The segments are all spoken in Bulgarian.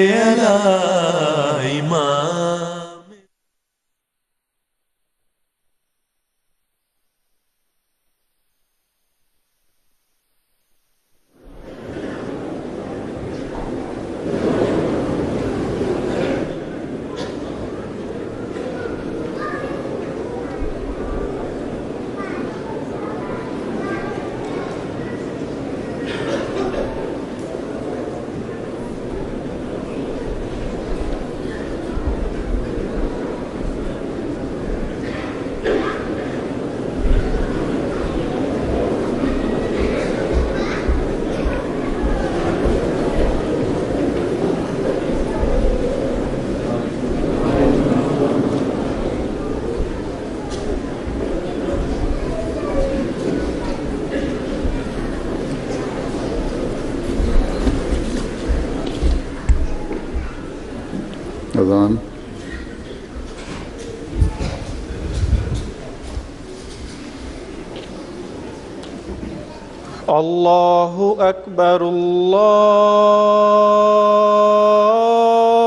على إمام. أذان. الله أكبر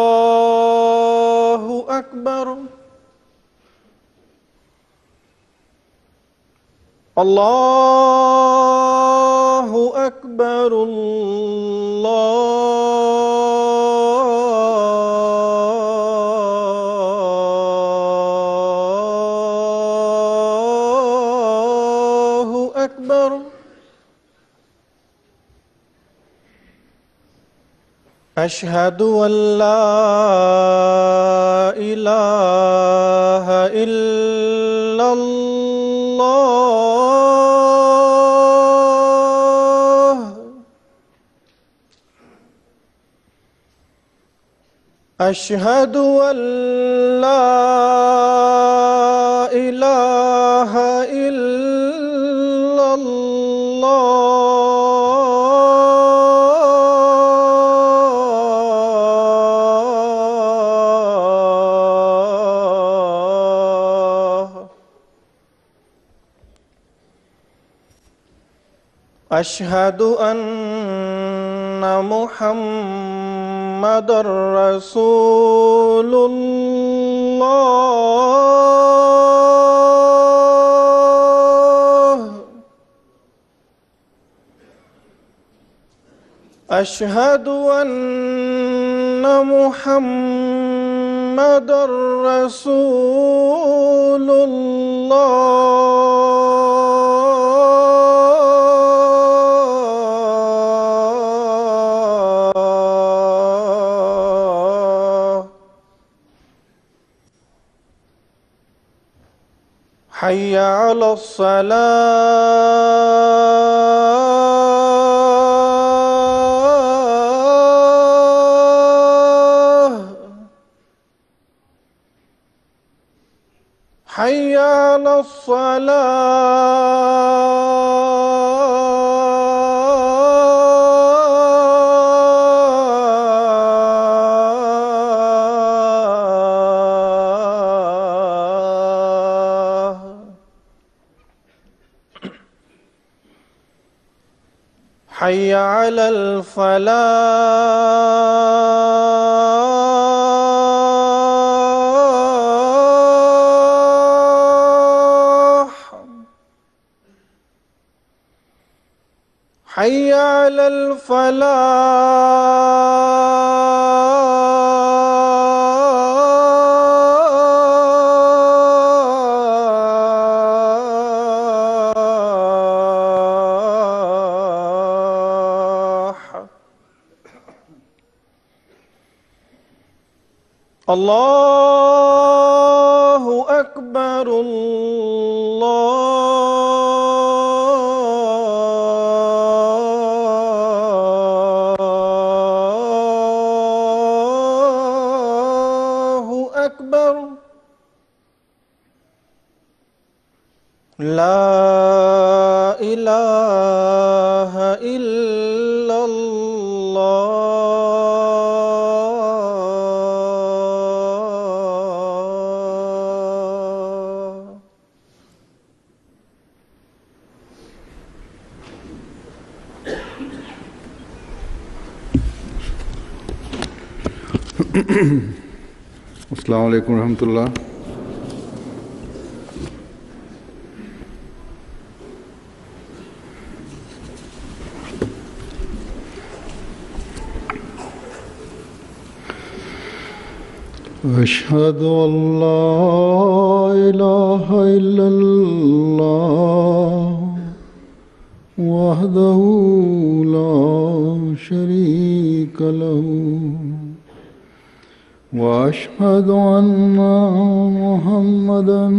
الله أكبر الله أكبر الله أكبر. أشهد أن لا إله إلا الله. أشهد أن لا إله إلا الله. أشهد أن محمدًا رسول الله. أشهد أن محمدًا رسول الله. حي على الصلاة. حي على الصلاة. حي على الفلاح. حي على الفلاح. الله أكبر الله أكبر. لا إله إلا الله. अस्सलाम वालेकुम रहमतुल्लाह। अशहदु अल्ला इलाहा इल्लल्लाह वहदहु ला शरीक लहू वअशहदु अन्ना मुहम्मदन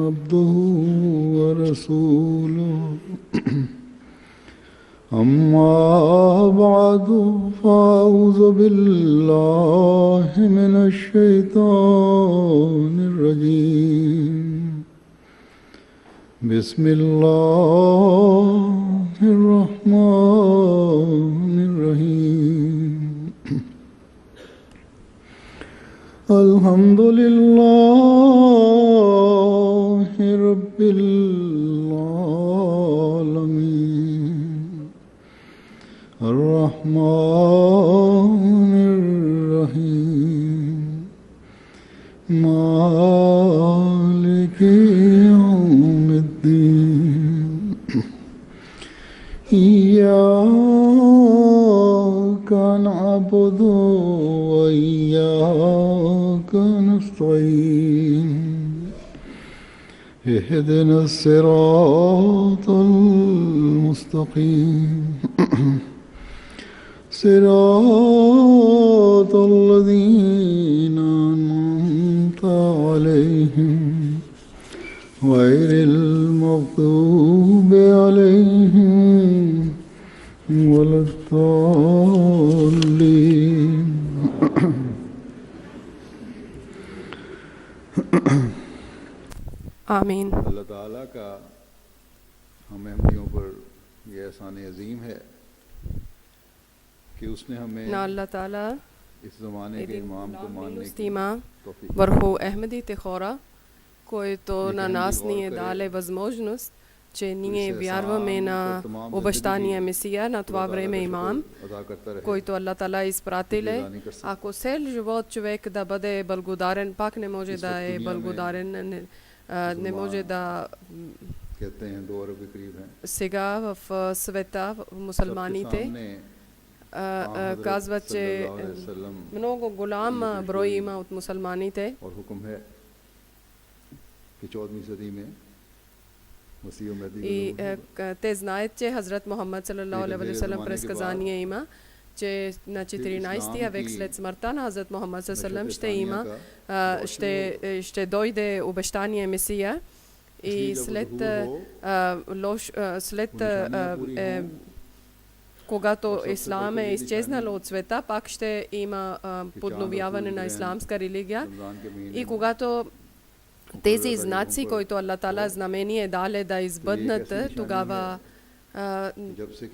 अब्दुहु व रसूलुहु अम्मा बअदु फ़अऊज़ु बिल्लाहि मिनश शैतानिर रजीम। बिस्मिल्लाहिर रहमानिर रहीम। अल्हम्दुलिल्लाहि रब्बिल आलमीन अर्रहमानिर रहीम मालिकि यौमिद्दीन इय्याका नअबुदु व इय्याका नस्तईन इहदिनस सिरातल मुस्तकीम सिरातल लज़ीना अनअमता अलैहिम गैरिल मग़दूबि अलैहिम वलद्दाल्लीन। आमीन। अल्लाह ताला का हम अहमदियों पर यह एहसान अजीम है कि उसने हमें Na Allah Ta'ala इस ज़माने के इमाम को मानने की stima तौफीक vrhu Ahmedi te hora koji to Neka na nam nas bi nije volkare, dale возможност, че ние se вярваме sam на kar tamam обещания zindagi Месия, на това खुदा ताला време का имам, शुक्र अदा करता रहे, който Allah Ta'ala изпратиле. गुजारा नहीं कर सकता। Ако цел живот човек да бъде благодарен, пак не може इस да वक्त е दुनिया में благодарен, не може да... कहते हैं 2 अरब के करीब हैं। Сега в света, सबके мусулманите, सामने हज़रत казват, че सल्लल्लाहु अलैहि वसल्लम много голям брой има от мусулманите. और हुक्म है कि 14वीं सदी में मसीह और महदी का И ज़हूर होगा। те знаят, че Хазрат Мухаммад саллалаху алейхи ва саллям през казание има, че на 14 век след смъртта на Хазрат Мухаммад саллалаху ще има, ще дойде обещание Месия и след когато ислам е изчезнал от света, пак ще има подновяване на исламска религия. И когато тези знаци, които Аллах Таала знамение даде да избъднат, тогава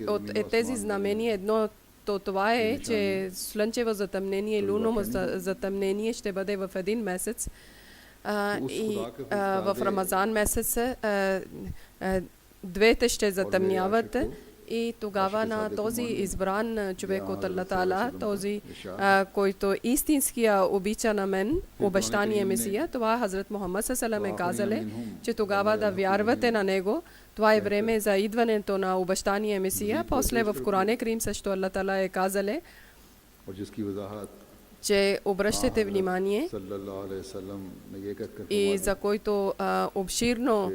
от тези знамения едното това е, че слънчево затъмнение и лунно затъмнение ще бъде в един месец. И в Рамазан месец двете ще затъмняват. И тогава на този избран човек от Аллах Таала, този, който истинския обича на мен, обещание Месия, това Хазрат Мухаммад саллалаху алейхи ва казале, че тогава да вярвате на него. Това е време за идването на обещание Месия. После в Коране Карим също Аллах Таала е казале, че обръщате внимание и за който обширно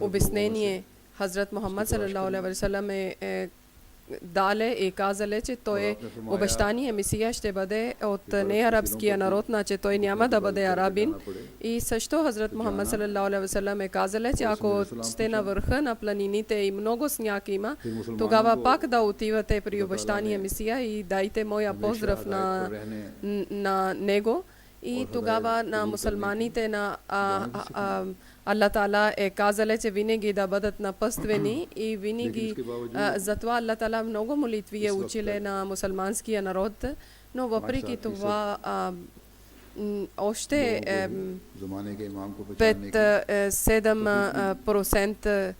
обяснение Хазрат Мухаммад саллалаху алейхи ва саллям дале и казале, че той обещание Месия ще бъде от неарабския народ, че той няма да бъде арабин. И също Хазрат Мухаммад саллалаху алейхи ва саллям казале, че ако сте на върха на планините и много сняг има, тогава пак да отивате при обещание Месия и дайте моя поздрав на него. И тогава на мусулманите на Аллах Таала е казале, че винаги да бъдат напъствени и винаги затова Аллах Таала много молитви е училе на мусулманския народ, но въпреки това още 5-7%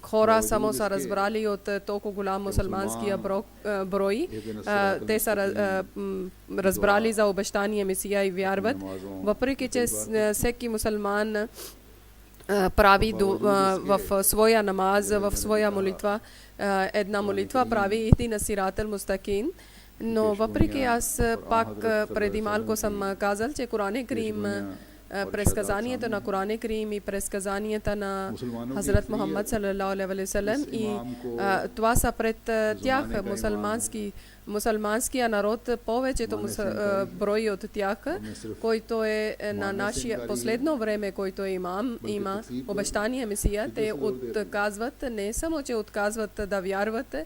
хора само са разбрали от толкова голям мусулманския брой. Те са разбрали за обещания Месия и вярват. Въпреки че всеки мусулман прави в своя намаз, в своя молитва, една молитва прави Ихдина сиратал мустаким. Но въпреки аз пак преди малко съм казал, че Коран Карим, предсказанията на Коран Карим и предсказанията на Хазрат Мухаммад салалаху алейхи ва саллям и това са пред тях мусулманския народ, повечето брой от тях, който е на нашия последно време, който има обещания Месия, те отказват, не само че отказват да вярват,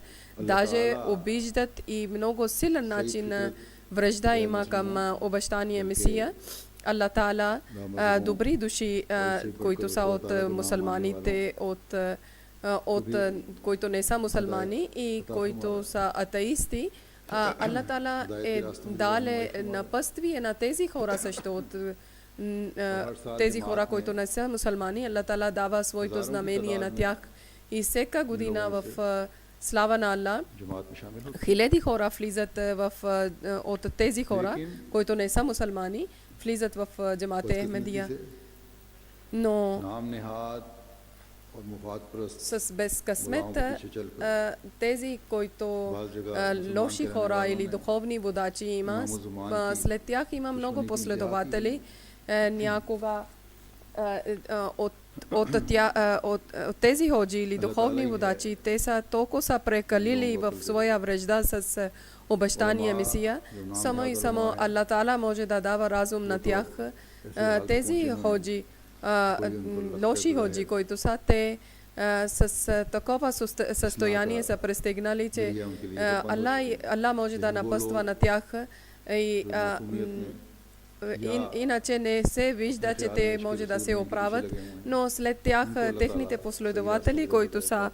даже обиждат и много силен начин връжда има към обещания Месия. Аллах Таала добри души, които са от мусулманите, от които не са мусулмани и които са атеисти, Аллах Таала е дале напътствие на тези хора също от тези хора, които не са мусулмани. Аллах Таала дава своето знамение на тях и всяка година в слава на Аллах хиляди хора влизат от тези хора, които не са мусулмани, влизат в джамате Ахмедия. Но с безкъсмет тези, които лоши хора или духовни водачи има, след тях има много последователи. Някога от тези ходжи или духовни водачи, те са толкова са прекалили в своя връжда с обещания Месия. Само и само Аллах Таала може да дава разум на тях. Тези ходжи, лоши ходжи, които са те, с такова състояние са пристигнали, че Аллах може да напъства на тях и иначе не се вижда, че те може да се оправят, но след тях техните последователи, които са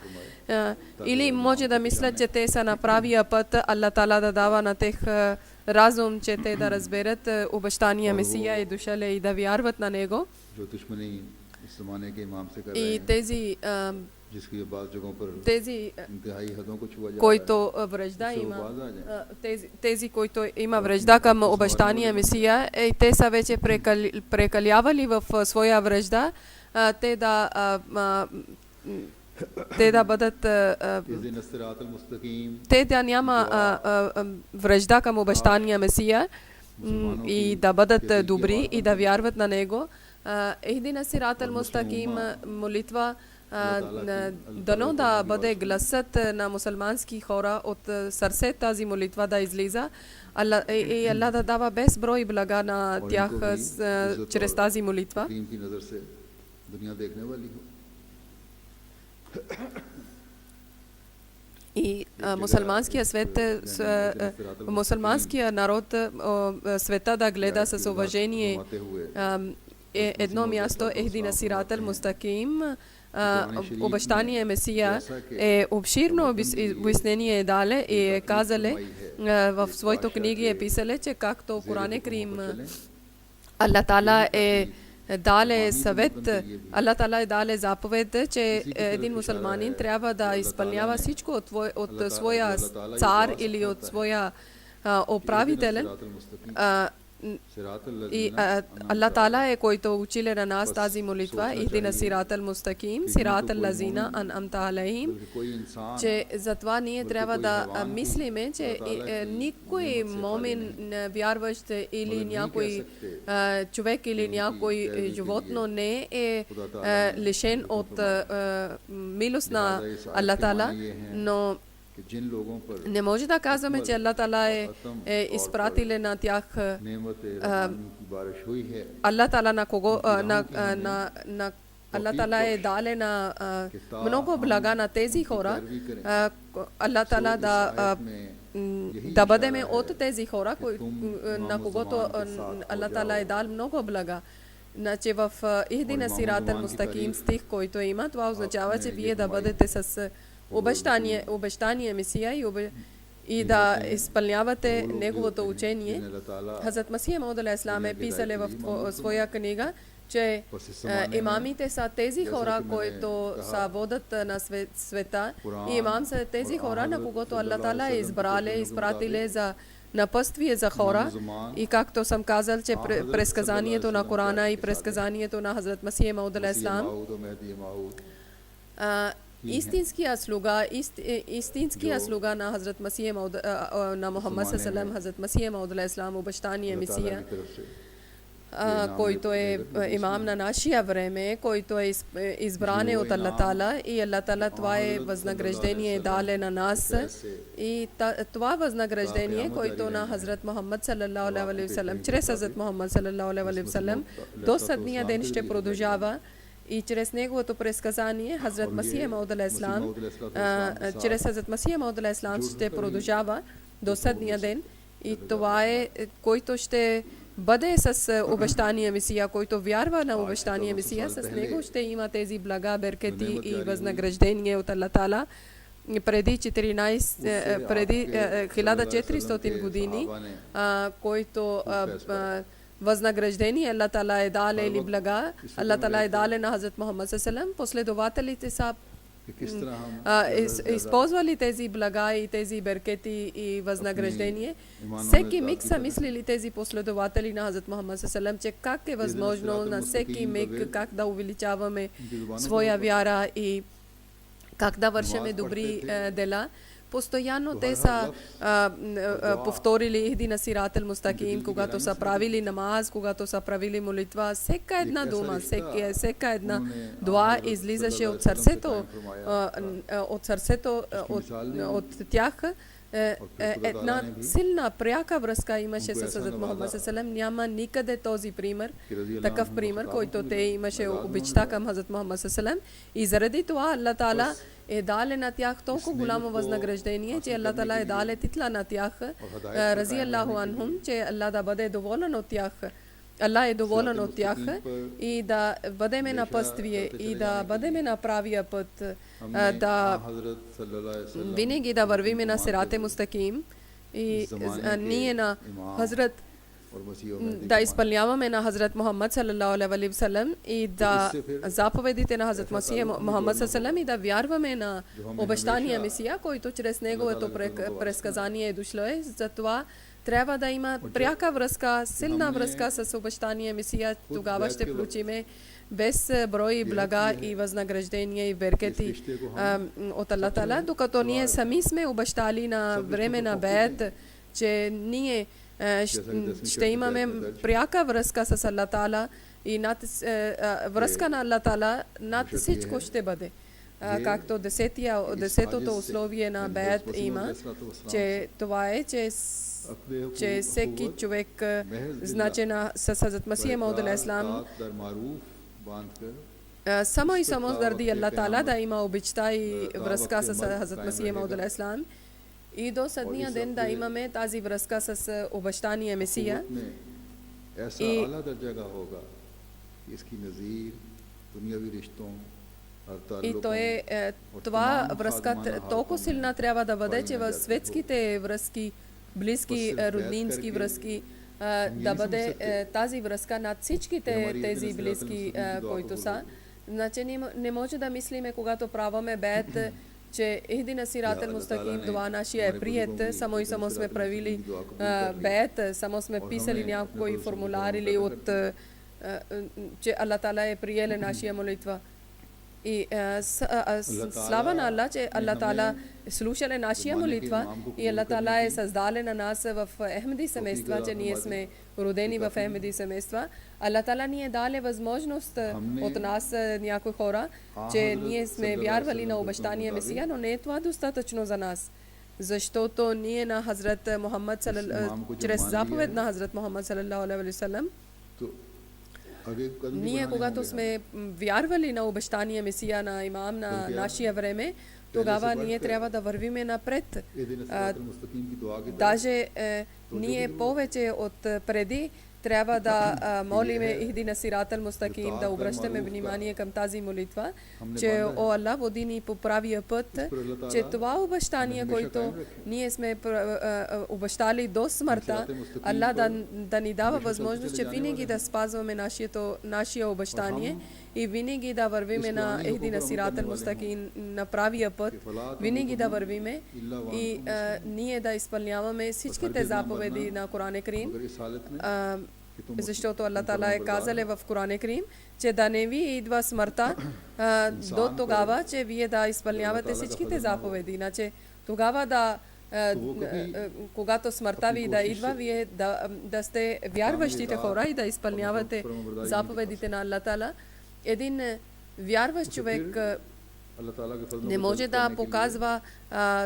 или може да мислят, че те са на правия път, Аллах Таала да дава на тях разум, че те да разберат обещания Месия е дошъл и да вярват на него. И тези които връжда има, тези, които има връжда към обещания Месия, те са вече прекалявали в своя връжда, те да бъдат те да няма връжда към обещания Месия и да бъдат добри и да вярват на него. Ихдина сиратал мустаким молитва дано да бъде гласът на мусулмански хора от сърце, тази молитва да излиза и Аллах да дава безброй блага на тях чрез тази молитва. И мусулманския свет, мусулманския народ, света да гледа с уважение едно място, Ихдина сиратал мустаким. Обещание Месия е обширно обяснение дале и е казале в своите книги е писале, че както Коран Карим Аллах Таала е дале съвет, Аллах Таала е дале заповед, че един мусулманин трябва да изпълнява всичко от своя цар или от своя управителен. И Аллах Таала е който училе на нас тази молитва, Ихдина сиратал мустаким, сиратал лазина ан'амта алейхим, че затова ние трябва да мислиме, че никой момин вярващ или някой човек или някой животно не е лишен от милост на Аллах Таала, но не може да казваме, че Аллах Таала е изпратил на тях. Аллах Таала на кого Аллах Таала е дале на много блага на тези хора. Аллах Таала да бъдем от тези хора, на когото Аллах Таала е дал много блага. Значи в Ихдина сиратал мустаким стих, който има, това означава, че вие да бъдете с обещание Месия и да изпълнявате वो लोग неговото जो होते हैं, учение. जिन्हें अल्लाह ताला Хазрат Масих Мауд алейхиссалам е писали в своя книга, че имамите са тези хора, които са водят на света. И имам са тези хора, на когото Аллах Тала е избрали, изпратили за напътствие за хора. И както съм казал, че предсказанието на Корана и предсказанието на Хазрат Масих Мауд алейхиссалам, истинския слуга на Хазрат Масих Мауд, на Мухаммад салалам, Хазрат Масих Мауд алейхиссалам, обещания Месия, който е имам на нашия време, който е избран от Аллах Тала, и Аллах Тала това е възнаграждение дале на нас, и това възнаграждение, който на Хазрат Мухаммад салалаху алейхи ва саллям, чрез Хазрат Мухаммад салалаху алейхи ва саллям, до съдния ден ще продължава. И чрез неговото предсказание Хазрат Масих Мауд алейхиссалам, чрез Хазрат Масих Мауд алейхиссалам ще продължава до съдния ден. И това е, който ще бъде с обещания Месия, който вярва на обещания Месия, с него ще има тези блага, беркети и възнаграждение от Аллах Тала. Преди 1400 години, който възнаграждение Аллах Тала е дале или блага, Аллах Тала е дале на Хазрат Мухаммад салалам, последователите са използвали тези блага и тези беркети и възнаграждение. Всеки миг са мислили тези последователи на Хазрат Мухаммад салалам, че как е възможно на всеки миг как да увеличаваме своя вяра и как да вършиме добри дела. Постоянно те са повторили Ихдина сират ал-мустаким, когато са правили намаз, когато са правили молитва. Всека една дума, всека една дуа излизаше от сърцето, от тях. Една силна пряка връзка имаше с Хазрат Мухаммад салалам. Няма никъде този пример, такъв пример, който те имаше обичта към Хазрат Мухаммад салалам. И заради това Аллах Тала е дале на тях толкова голямо възнаграждение, че Аллах Тала е дале титла на тях, рази Аллаху анхум, че Аллах да бъде доволен от тях. Аллах е доволен от тях и да бъдеме на пътствие и да бъдеме на правия път, да винаги да вървиме на сирате мустаким и ние на Хазрат да изпълняваме на Хазрат Мухаммад салалаху алейхи ва саллям и да заповедите на Хазрат Масих Мухаммад салалам и да вярваме на обещания Месия, който чрез неговото предсказание е дошло. Затова трябва да има пряка връзка, силна връзка с обещания Месия. Тогава ще получиме без брой блага и възнаграждения и беркети от Аллах Тала, докато ние сами сме обещали на време на беят, че ние ще имаме пряка връзка с Аллах Тала и връзка на Аллах Тала над всичко ще бъде. Както десетото условие на беят има, че това е, че всеки човек значена с Хазрат Масих Мауд алейхиссалам само и само заради Аллах Тала да има обичта и връзка с Хазрат Масих Мауд алейхиссалам. И до съдния ден да имаме тази връзка с обещания Месия. И това връзка толкова силна трябва да бъде, че в светските връзки, близки, роднински връзки, да бъде тази връзка над всичките тези близки, които са. Значи не може да мислиме, когато праваме бед, че Ихдина сират ал-мустаким, това нашия е прият, само и само сме правили бед, само сме писали някои формуляри или че Аллах Тала е приеле нашия молитва. И слава на Аллах, че Аллах Тала слушале нашия молитва и Аллах Тала е създале на нас в Ахмеди семейства, че ние сме родени в Ахмеди семейства. Аллах Тала ни е дале възможност от нас някои хора, че ние сме вярвали на обещания Месия, но не е това достатъчно за нас. Защото ние на Хазрат Мухаммад чрез заповед на Хазрат Мухаммад салалаху алейхи ва саллям, ние, когато сме вярвали на обещания Месия на имам на нашия време, тогава ние трябва да вървиме напред. Даже ние повече от преди трябва да молиме Ихдина сират мустаким, да обръщаме внимание към тази молитва, че о Аллах, води ни по правия път, че това обещание, което ние сме обещали до смъртта, Аллах да ни дава възможност, че винаги да спазваме нашия обещание и винаги да вървиме на Ихдина сират мустаким, на правия път, винаги да вървиме и ние да изпълняваме всичките заповеди на Коран Карим, защото Аллах Таала е казал в Коран Карим, че да не ви идва смъртта до тогава, че вие да изпълнявате всичките заповеди. Иначе тогава когато смъртта ви да идва, вие да сте вярващите хора и да изпълнявате заповедите на Аллах Таала. Един вярващ човек не може да показва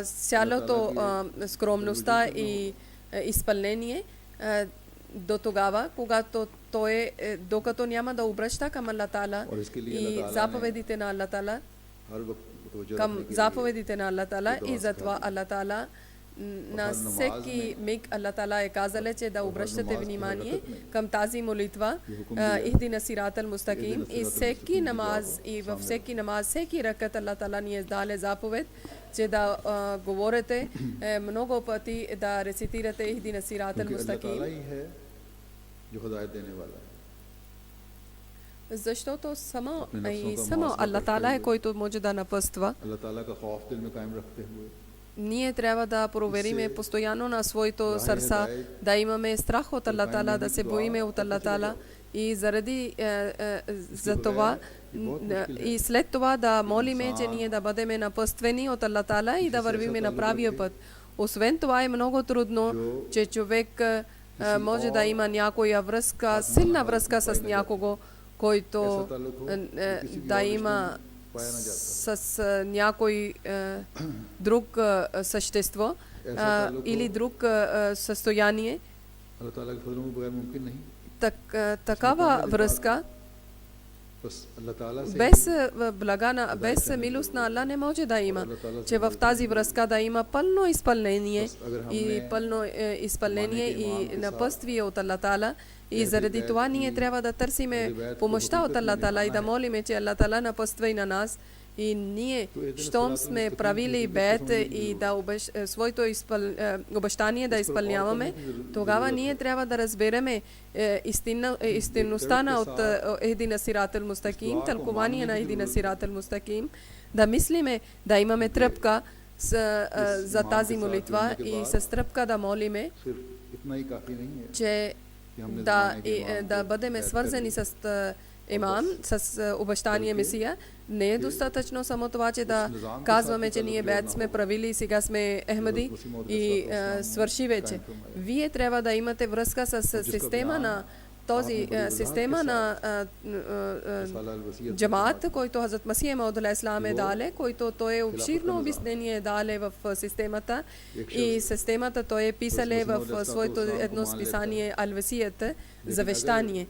цялото скромността и изпълнение до тогава, докато няма да обръща към Аллах Таала и заповедите на Аллах Таала, към заповедите на Аллах Таала, и затова Аллах Таала на всеки миг Аллах Таала е казал, че да обръщате внимание към тази молитва Ихдина сират мустаким, и всеки намаз, и във всеки намаз, всеки ракат Аллах Таала ни е дал заповед, че да говорите много пъти, да рецитирате Ихдина сират мустаким, защото само Аллах Таала е който може да напъства. Ние трябва да провериме постоянно на своето сърца, да имаме страх от Аллах Таала, да се боиме от Аллах Таала, и заради за това и след това да молиме, че ние да бъдем напъствени от Аллах Таала и да вървиме на правия път. Освен това е много трудно, че човек може да има някоя връзка, силна връзка с някого, който да има с някой друг същество или друг състояние. Такава връзка без милост на Аллах не може да има, че в тази връзка да има пълно изпълнение и напътствие от Аллах Таала. И заради това ние трябва да търсиме помощта от Аллах Таала и да молиме, че Аллах Таала напъства и на нас. И ние, щом сме правили бед и своето обещание да изпълняваме, тогава ние трябва да разбереме истинността на от Ихдина сират мустаким, тълкование на Ихдина сират мустаким, да мислиме, да имаме тръпка за тази молитва и с тръпка да молиме, че да бъдем свързани с имам, с обещания Месия. Не е достатъчно само това, че да казваме, че ние бед сме правили и сега сме Ахмади и свърши вече. Вие трябва да имате връзка с система на джамаат, който Хазрат Масих Мауд алейхиссалам е дале, който той е обширно обяснение дале в системата, и системата той е писале в своето едно списание Ал-Васият, завещание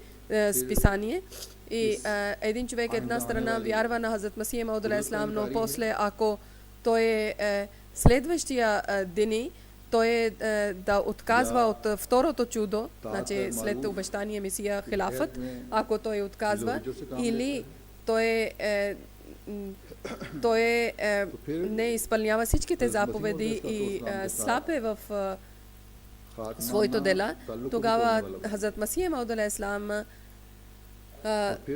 списание. И един човек една страна вярва на Хазрат Масих Мауд алейхиссалам, но после, ако той е следващия дни, той е да отказва от второто чудо, значи след обещание Месия Хилафът, ако той отказва, или той не изпълнява всичките заповеди и слаб е в своето дела, тогава Хазрат Масих Мауд алейхиссалам,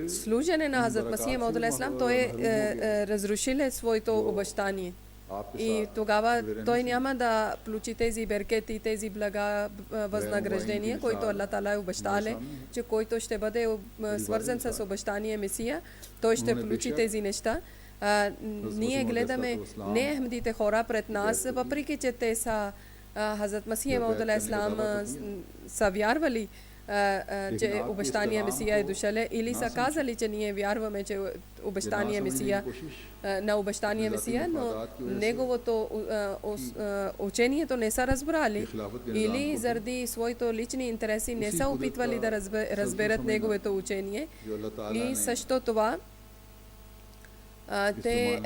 служене на Хазрат Масих Мауд алейхиссалам, той е разрушил своето обещание. И тогава той няма да получи тези беркети, тези блага възнаграждения, които Аллах Таала е обещале, че който ще бъде свързан с обещание Месия, той ще получи тези неща. Ние гледаме не ахмадите хора пред нас, въпреки че те са Хазрат Масих Мауд алейхиссалам са вярвали, че обещание Месия е дошъл, или са казали, че ние вярваме, че обещание Месия на обещание Месия, но неговото учението не са разбрали, или заради своите лични интереси не са опитвали да разберат неговото учение. И също това те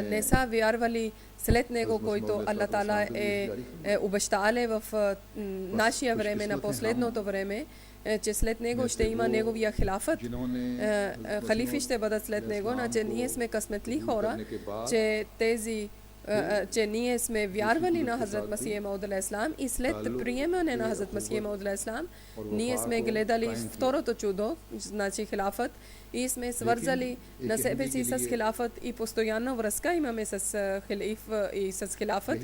не са вярвали след него, който Аллах Таала е обещале в нашия време, на последното време, че след него ще има неговия хилафът, халифи ще бъдат след него. Значи ние сме късметли хора, че че ние сме вярвали на Хазрат Масих Мауд алейхи ислам и след приемане на Хазрат Масих Мауд алейхи ислам ние сме гледали второто чудо, значи хилафът, и сме свързали на себе си с хилафът и постоянна връзка имаме с халиф и с хилафът.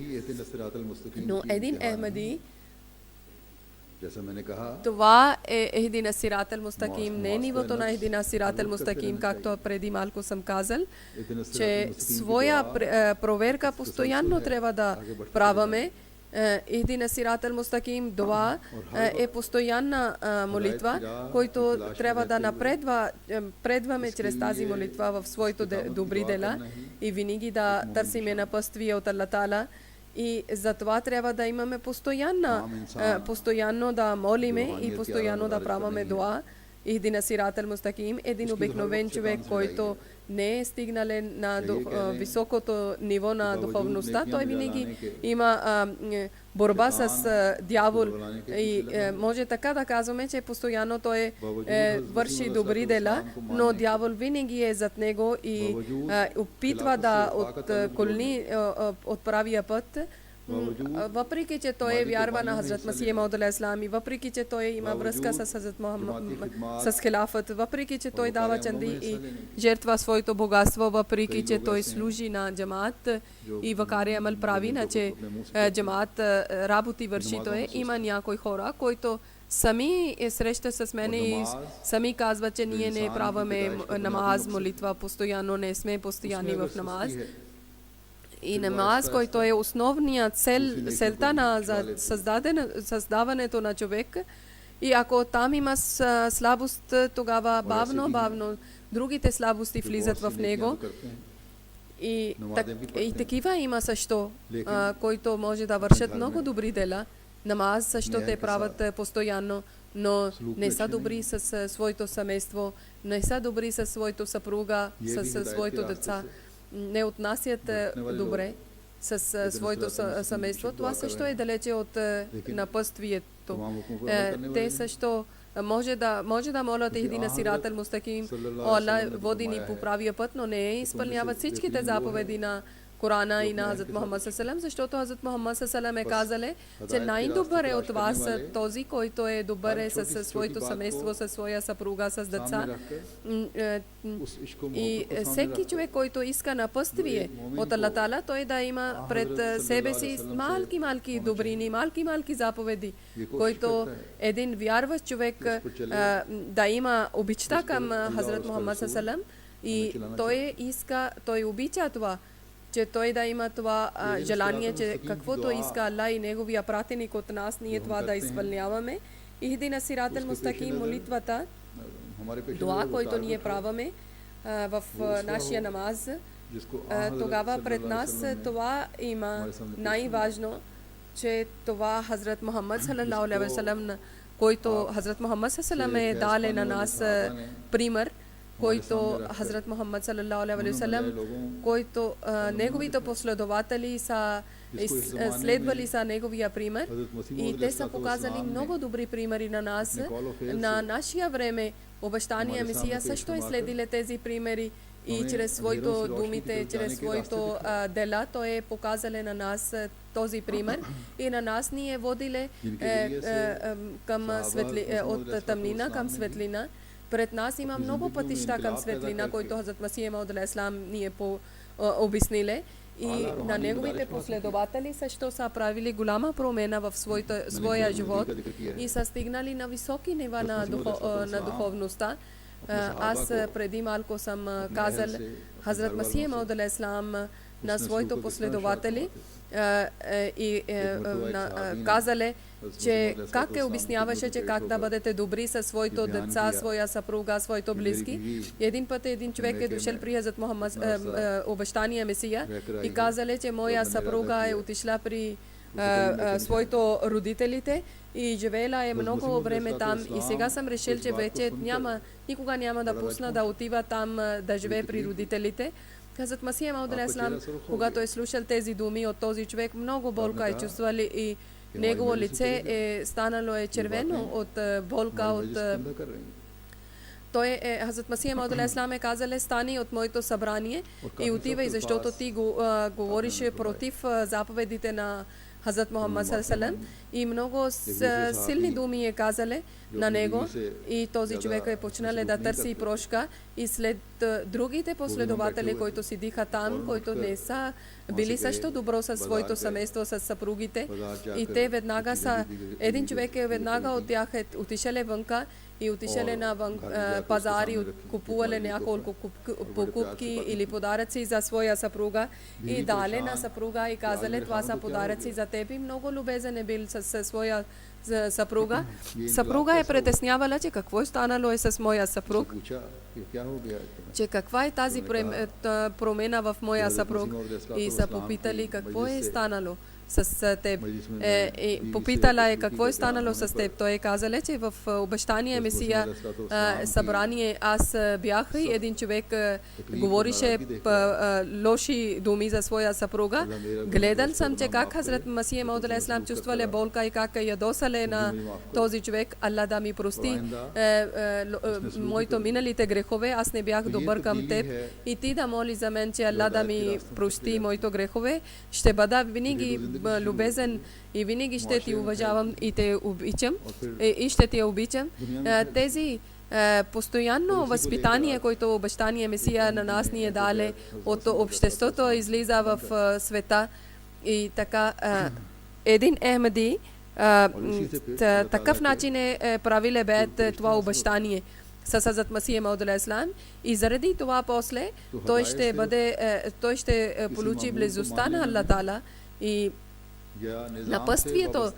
Но един Ахмади, това е Ехдина сират ал-мустаким, не нивото на Ехдина сират ал-мустаким, както преди малко съм казал, че своя проверка постоянно трябва да праваме. Ехдина сират ал-мустаким, дуа е постоянна молитва, който трябва да напредваме чрез тази молитва в своите добри дела и винаги да търсиме напътствие от Аллах Таала. И затова трябва да имаме постоянно да молиме и постоянно да праваме дуа. Ихдина сират ал-мустаким, един обикновен човек, който не е стигнал на високото ниво на духовността, той винаги има борба с дявол и може така да казваме, че постоянно той върши добри дела, но дявол винаги е зад него и опитва да отклони от правия път. Въпреки че той вярва на Хазрат Масих Мауд алейхи ислам и въпреки че той има връзка с Хазрат Мухаммад, с хилафът, въпреки че той дава чанди и жертва своето богатство, въпреки че той служи на джамаат и вакари амал прави, че джамаат работи върши той, има някои хора, които сами среща с мен и сами казват, че ние не праваме намаз, молитва постоянно, не сме постоянни в намаз. И намаз, който е основният целта на създаването на човек. И ако там има слабост, тогава бавно другите слабости влизат в него. И такива има също, които може да вършат много добри дела. Намаз също те правят постоянно, но не са добри с своето семейство, не са добри с своето съпруга, с своето деца. Не отнасят добре с своето семейство. Това също е далече от напътствието. Те също може да молят Ехдина сират ал-мустаким, о Аллах, води ни по правия път, но не изпълняват всичките заповеди на Корана и на Хазрат Мухаммад салам, защото Хазрат Мухаммад салам е казале, че най-добър е от вас този, който е добър със своето семейство, със своя съпруга, с деца. И всеки човек, който иска напътствие от Аллах Таала, той да има пред себе си малки добрини, малки заповеди, който един вярващ човек да има обичта към Хазрат Мухаммад салам и той обича това, че той да има това желание, че каквото иска Аллах и неговия пратеник от нас, ние това да изпълняваме. Ихдина сират ал-мустаким, молитвата, дуа, който ние праваме в нашия намаз, тогава пред нас това има най-важно, че това Хазрат Мухаммад салалаху алейхи ва салям, който Хазрат Мухаммад салалам е дале на нас пример, който Хазрат Мухаммад салалаху алейхи ва салям, който неговите последователи са следвали са неговия пример и те са показали много добри примери на нас. На нашия време обещания Месия също е следили тези примери и чрез своето думите, чрез своето дела, той е показал на нас този пример и на нас ни е водиле от тъмнина към светлина. Пред нас има много пътища към светлина, който Хазрат Масих Мауд алейхи ислам ни е обясниле. И на неговите последователи също са правили голяма промена в своя живот и са стигнали на високи нива на духовността. Аз преди малко съм казал, Хазрат Масих Мауд алейхи ислам на своите последователи и казале, че как обясняваше, че как да бъдете добри със своите деца, своя съпруга, своите близки. Един път един човек е дошъл при Хазрат Мухаммад, обещания Месия, и казале, че моя съпруга е отишла при своите родителите и живеела е много време там и сега съм решил, че вече никога няма да пусна да отива там да живее при родителите. Хазрат Масия Мауд Ако алейхиссалам, чела срок когато हो е слушал тези думи от този човек, много болка е Абната, чувствал и कि негово हमारी मजलिस лице में е станало е червено от болка, हमारी от मजलिस कुंदा कर रही हैं। той е, Хазрат Масия Мауд алейхиссалам е казал, стани от моето събрание и отивай, защото ти говориш против заповедите на Хазрат Мухаммад саллаллаху и много силни думи е казале на него и този човек е почнал да търси прошка и след другите последователи, които седиха там, които не са били също добро със своето семейство, с съпругите и те веднага са, един човек е веднага от тях отишеле вънка и отишеле на пазари, купували няколко покупки или подаръци за своя съпруга и дали на съпруга и казали, това са подаръци за теб и много любезен е бил със своя съпруга. Съпруга е притеснявала, че какво е станало с моя съпруг, पूछा कि क्या हो गया इतना? че каква е тази промена в моя съпруг и са попитали какво е станало с теб. И попитала е какво е станало с теб. Той е казал, че в обещание Месия събрание аз бях и един човек говорише лоши думи за своя съпруга. Гледал съм, че как Хазрат Масия Мауд алейхиссалам чувствале болка и как ядосале на този човек. Алла да ми прости моето миналите грехове. Аз не бях добър към теб и ти да моли за мен, че Алла да ми прости моето грехове. Ще бъда винаги любезен и винаги ще ти уважавам и те обичам и ще те обичам. Тези постоянно възпитание, което обещание Месия на нас ни е дале от обществото, излиза в света и така един Ахмади такъв начин е правиле бед това обещание с Хазрат Масия Мауд алейхиссалам и заради това после той ще получи близостта на Аллах Таала и напътствието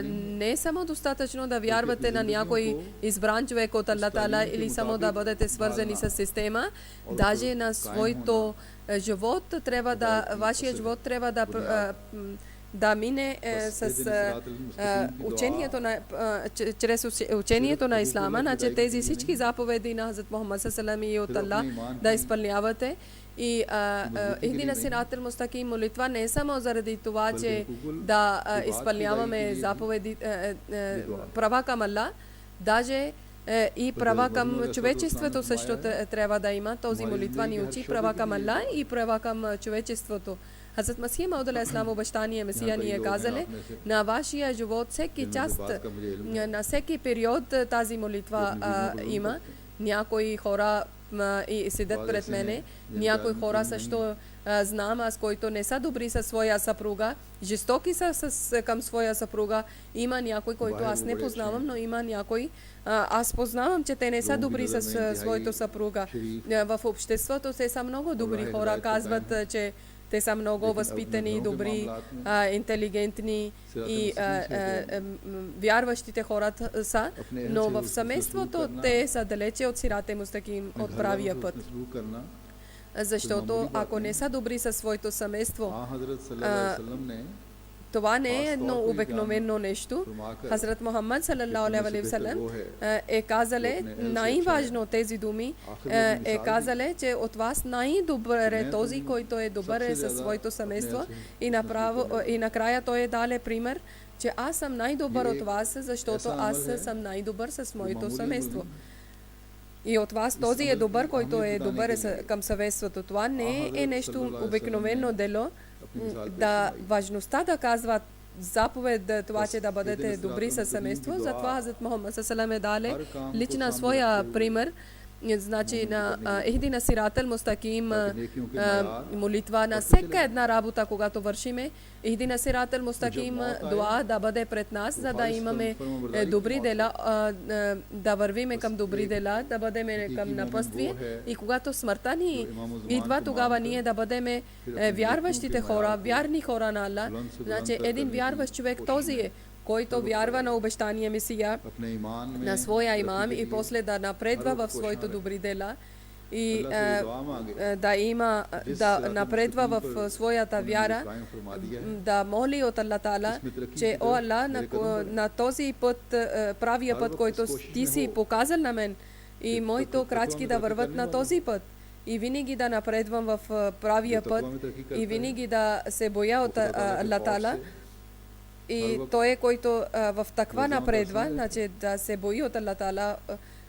не е само достатъчно да вярвате на някой избран човек от Аллах Таала или само да бъдете свързани с система, даже на своето живот трябва да, вашия живот трябва да мине с учението на, чрез учението на Ислама, значи тези всички заповеди на Хазрат Мухаммад саллаллаху алейхи и от Аллах да изпълнявате. И Ихдина сират мустаким молитва не е само заради това, че да изпълняваме заповеди, права към Аллах, даже и права към човечеството също трябва да има. Този молитва ни учи права към Аллах и права към човечеството. Хазрат Масия Мауд алейхиссалам обещание Месия ни е казале, на вашия живот всеки част, на всеки период тази молитва има. Някои хора и седят пред мене, някои хора също знам, аз които не са добри със своя съпруга, жестоки са към своя съпруга. Има някой, който аз не познавам, но има някой, аз познавам, че те не са добри със своето съпруга. В обществото те са много добри хора, казват, че те са много възпитани, добри, интелигентни и вярващите хора са, но в семейството те са далече от сирате мустаким, от правия път. Защото ако не са добри със своето семейство, това не е едно обикновено нещо. Хазрат Мухаммад саллаллаху алейхи ва саллям е казале най-важно тези думи, е казале, че от вас най-добър е този, който е добър със своето семейство и накрая той е дале пример, че аз съм най-добър от вас, защото аз съм най-добър с моето семейство. И от вас този е добър, който е добър към семейството. Това не е нещо обикновено дело. Да важността да казват заповед това, че да бъдете добри със семейство, затова Хазрат Мухаммад саллаллаху алейхи ва саллям дале лична своя пример. Значи на Ихдина сират мустаким молитва на всяка една работа, когато вършиме. Ихдина сират мустаким дуа да бъде пред нас, за да имаме добри дела, да вървиме към добри дела, да бъдем към напътствие. И когато смъртта ни идва, тогава ние да бъдем вярващите хора, вярни хора на Аллах. Значи един вярващ човек този е, който вярва на обещание Месия, на своя имам и после да напредва в своите добри дела и да напредва в своята вяра, да моли от Аллах Таала, че о Аллах, на този път, правия път, който ти си показал на мен и моите крачки да върват на този път. и винаги да напредвам в правия जो път तकवा में तरक्की करता и है, винаги да се боя от खुदा ताला के Аллах खौफ Таала. से И вक्त той, който в таква ръза напредва, мадърса е. значи да се бои от Аллах Таала,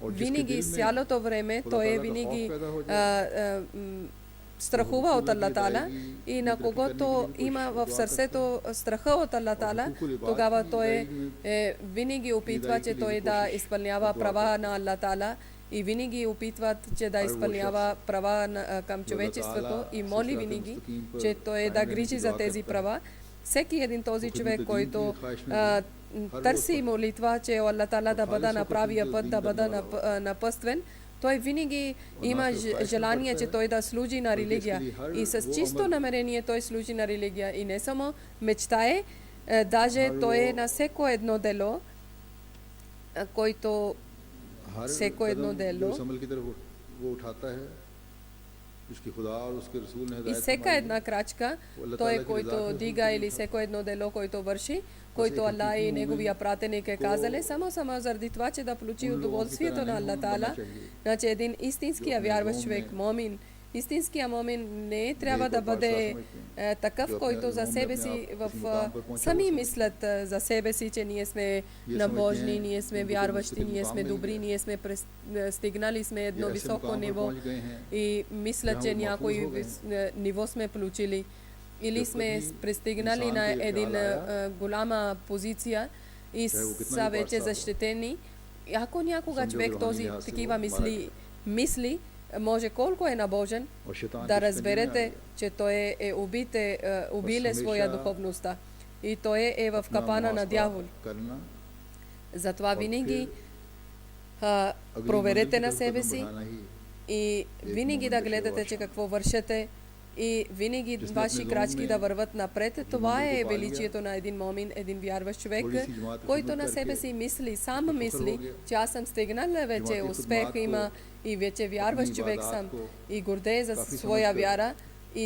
और जिसके винаги दिल में цялото време खुदा той ताला का винаги खौफ पैदा हो जाए, страхува और от हुकूक Аллах लगी Таала रहेगी, и на तरक्की когото करने के लिए има कोशिश в दुआ сърцето страха от Аллах Таала, हुकूकुल इबादत тогава की той अदायगी में винаги опитва, अदायगी че के लिए той भी да कोशिश изпълнява दुआ права करता на Аллах Таала и винаги опитват, че да और वो изпълнява शख्स права към जो अल्लाह човечеството ताला и से моли सिरात винаги, मुस्तकीम पर че той कायम да रहने की грижи за दुआ тези करता है। права. Всеки един този वो човек, खिदमत दीन който की ख्वाहिश में भी हर търси रोज молитва, че Аллах Таала да और бъда खालिस на होकर правия दीन път, да करने бъда वाला हो। напъствен, той винаги има на सिर्फ ख्वाहिश में желание, पड़ता че है, той да служи на बल्कि религия. इसके लिए हर И с वो чисто अमल намерение той служи на религия. И не само мечтае, даже हर той वो е на всеко едно дело, който हर всеко едно कदम जो дело इस अमल की तरफ वो उठाता है, उसकी खुदा और उसके रसूल ने и हिदायत всяка फरमाई една крачка, अल्लाह той, ताला की रज़ा който को дига हासिल или करता है। всяко едно дело, който върши, बस който एक Аллах हकीकी и неговия मोमिन пратеник е को казали, само заради това, че да получи उन लोगों की удоволствието तरह на नहीं Аллах बनना Таала. चाहिए Значи един जो истинския अपने вярващ रोम човек, में момин, истинския момин не трябва नेक да और бъде बादशाह समझते हैं, такъв, जो който अपने за रोम में себе अपने си आप в किसी मुकाम पर पहुंचे сами हो सकते мислят за себе си, че ние сме ये समझते набожни, हैं ние сме उनको कोई вярващи, मुस्तकिल ние मुकाम сме मिल добри, गया, ние сме стигнали сме ये едно ऐसे високо मुकाम पर ниво पहुंच गए हैं и мислят, जहाँ че वो някой महफूज हो गए हैं। ниво сме получили. Или जब сме कभी пристигнали इंसान на को ये един ख्याल आया, голяма позиция и चाहे वो कितना са भी вече बादशाह हो, защитени. И ако някога समझो човек कि रूहानी този लिहाज से такива वो मारा мисли, може колко е набожен, और शैतान да की शिकंजी में आ разберете, गया। че той убиле हमेशा своя духовността и той е в अपना капана на मुहासबा дявол. करना Затова और винаги फिर अगली проверете मंजिल की на तरफ себе कदम си बढ़ाना ही и винаги да момент да гледате, ще че е какво вършете и винаги जिसने ваши अपने крачки ज़ोन да में върват напред. जो Това मंजिल е को पा लिया, величието на един момин, един вярващ човек, थोड़ी सी जमात की който खिदमत на себе करके си мисли, сам फख्र мисли, हो गया। че аз съм стигнал вече, जमाती успех खिदमत има को, и вече вярващ अपनी човек इबादत съм को и гордее за काफी своя समझकर вяра и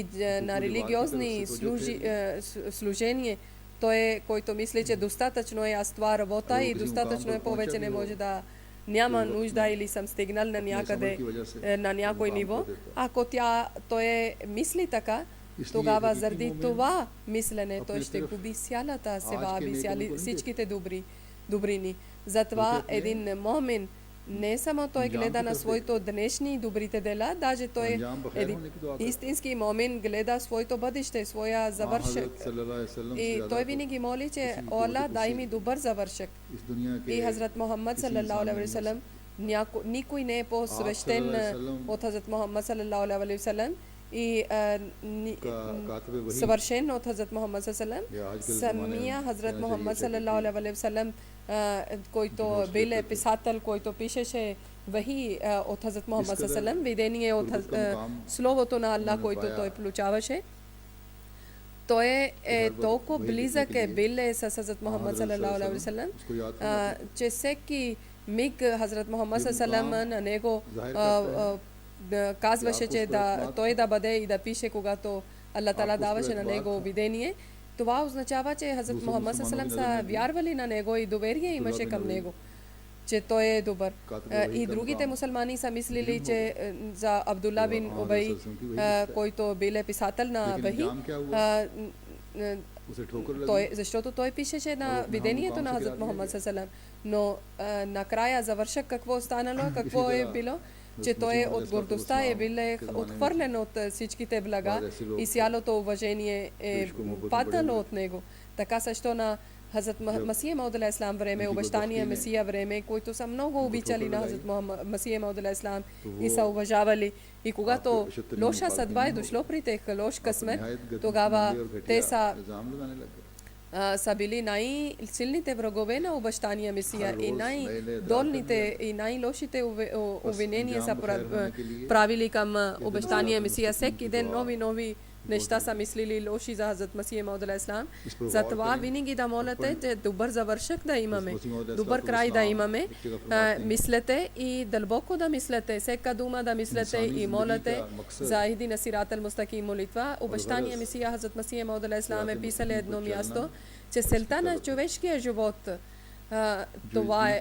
на हुकूक религиозни इबादत की तरफ से तवज्जो служение. Той е, който мисли, че достатъчно е аз това работа Ако и किसी достатъчно मुकाम е पर повече पहुंचा не भी може हो, да няма तो нужда или съм стигнал на अपने някъде समझ की वजह से на някой मुकाम ниво. को देता है। Ако той мисли така, इसलिए тогава हकीकी заради मोमिन това мислене той अपनी ще तरफ губи цялата आज севаби, के नेक अमल को नहीं всичките добрини. Затова Букет не е. един момин не само той अंजाम гледа की на तरफ своето днешни добрите дела, даже той अंजाम बखैर един होने की दुआ करता है। истински момин гледа своето бъдеще, своя हाँ, завършек. हज़रत सल्लल्लाहु अलैहि वसल्लम से И ज़्यादा той तो винаги моли, че किसी की о Аллах, वजह дай से ми добър завършек. इस दुनिया के И Хазрат Мухаммад किसी саллаллаху इंसान алейхи ने васалам, никой не е по-свещен आप सल्लल्लाहु अलैहि वसल्लम от Хазрат Мухаммад саллаллаху алейхи васалам и कातिब वही съвършен от Хазрат Мухаммад саллаллаху या आजकल самия Хазрат Мухаммад саллаллаху алейхи васалам, който бил писател, който пишеше вахи от Хазрат Мухаммад саллаллаху, видение от словото на Аллах, който той получаваше. Той е толкова близък бил с Хазрат Мухаммад саллаллаху алейхи васалам, че всеки миг Хазрат Мухаммад саллаллаху на него казваше, че той да бъде и да пише, когато Аллах Таала даваше на него видение. Това означава, че Хазрат Мухаммад саллаллаху са вярвали на него и доверие имаше към него, че той е добър. И другите мусулмани са мислили, че за Абдулла бин Убай, който бил писател на Вахи, защото той пишеше на видението на Хазрат Мухаммад саллаллаху, но накрая завършък какво станало, какво е било, че той от гордостта е бил отхвърлен от всичките блага и цялото уважение е паднало от него. Така също на Хазрат Масия Мауд алейхи ислам време, обещания Месия време, които са много обичали на Хазрат Масия Мауд алейхи ислам и са уважавали. И когато лоша съдба е дошло при тях, лош късмет, тогава те са били най-силните врагове на обещания Месия и най-долните и най-лошите обвинения са правили към обещания Месия. Всеки ден нови неща са мислили лоши за Хазрат Масия Мауд алейхи ислам. Затова винаги да молите, че добър завършък да имаме, добър край да имаме. Мислете и дълбоко да мислете, всяка дума да мислете и молите за един сират мустаким молитва. Обещания Месия Хазрат Масия Мауд алейхи ислам е писали едно място, че целта на човешкия живот това е,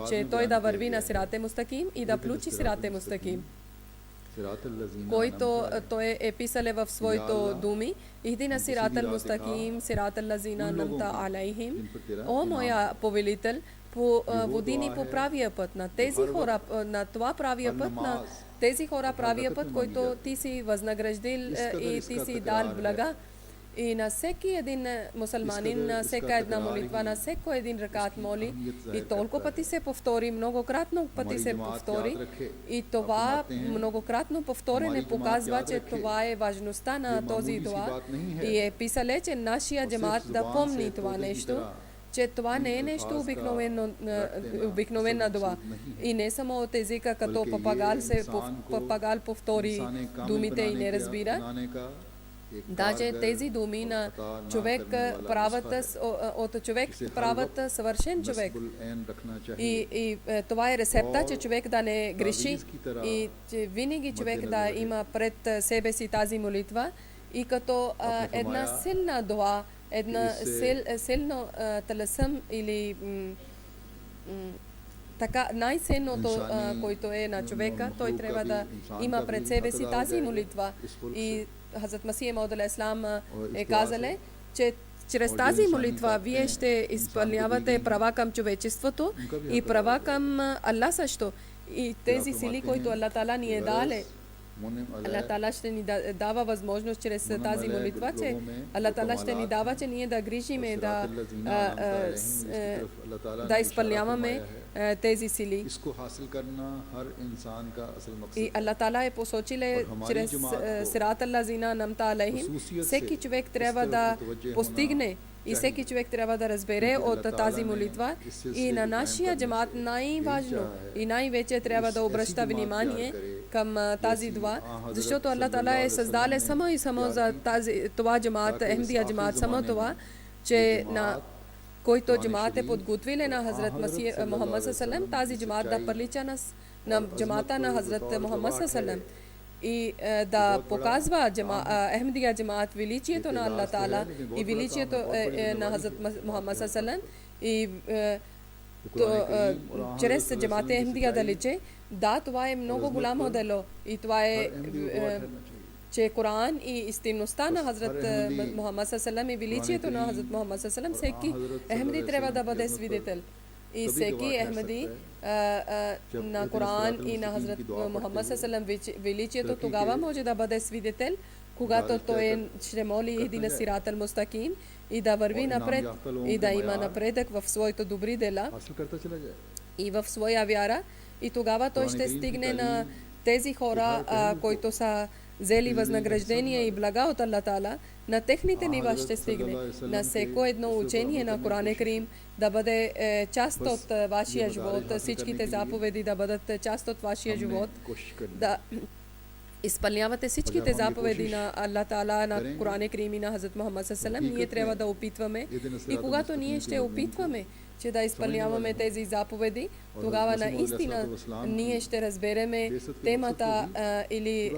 че той да върви на сират мустаким и да получи сират мустаким. който той е писал в своето думи. Ихдина сират мустаким, сират лазина намта алейхим. О, моя повелител, води ни по правия път на тези хора, на това правия път, на тези хора правия път, който ти си възнаградил и ти си дал блага. И на всеки един мусулманин, на всяка една молитва, на всеки един ракат моли, и толкова пъти се повтори, многократно пъти се повтори, и това многократно повторене показва, че това е важността на този дуа. И е писале, че нашия джамат да помни това нещо, че това не е нещо обикновена дуа. И не само от езика, като папагал повтори думите и не разбира. Даже тези думи на човек правят, от човек правят съвършен човек. И това е рецепта, че човек да не греши и че винаги човек да има пред себе си тази молитва и като една силна дуа, една силно таласъм или така най-силното, който е на човека, той трябва да има пред себе си тази молитва. И Хазрат Масих Мауд алейхиссалам е казале, че чрез тази молитва вие ще изпълнявате права към човечеството и права към Аллах също. И тези сили, които Аллах Таала ни е дале, Аллах Таала ще ни дава възможност чрез тази молитва, че Аллах Таала ще ни дава, че ние да грижиме, да изпълняваме тези сили. И Аллах Таала е посочил чрез сират аллазина намта алейхим, всеки човек трябва да постигне и всеки човек трябва да разбере от тази молитва. И на нашия джамат най-важно и най-вече трябва да обръща внимание към тази дуа, защото Аллах Таала е създал само и само за това джамат, Ахмадия джамат, само това, че на който джамат е подготвил на Хазрат Мухаммад саллаллаху, тази джамат да прилича на джамата на Хазрат Мухаммад саллаллаху. И да показва Ахмадия джамат величието на Аллах Таала и величието на Хазрат Мухаммад саллаллаху. И чрез джамат Ахмадия да личе, да, това е много голямо дело. И това е че Коран и истинността на Хазрат Мухаммад саллаллаху и величието на Хазрат Мухаммад саллаллаху, всеки Ахмади трябва да бъде свидетел. И всеки Ахмади на Коран и на Хазрат Мухаммад саллаллаху величието тогава може да бъде свидетел, когато той ще моли Ихдина сират ал-мустаким и да върви напред и да има напредък в своите добри дела и в своя вяра. И тогава той ще стигне на тези хора, които са взели възнаграждение и блага от Аллах Таала, на техните нива ще стигне. На всяко едно учение на Коран Карим да бъде част от вашия живот, всичките заповеди да бъдат част от вашия живот, да изпълнявате всичките заповеди на Аллах Таала, на Коран Карим и на Хазрат Мухаммад саллаллаху. Ние трябва да опитваме и когато ние ще опитваме, че да изпълняваме тези заповеди, тогава наистина ние ще разбереме темата или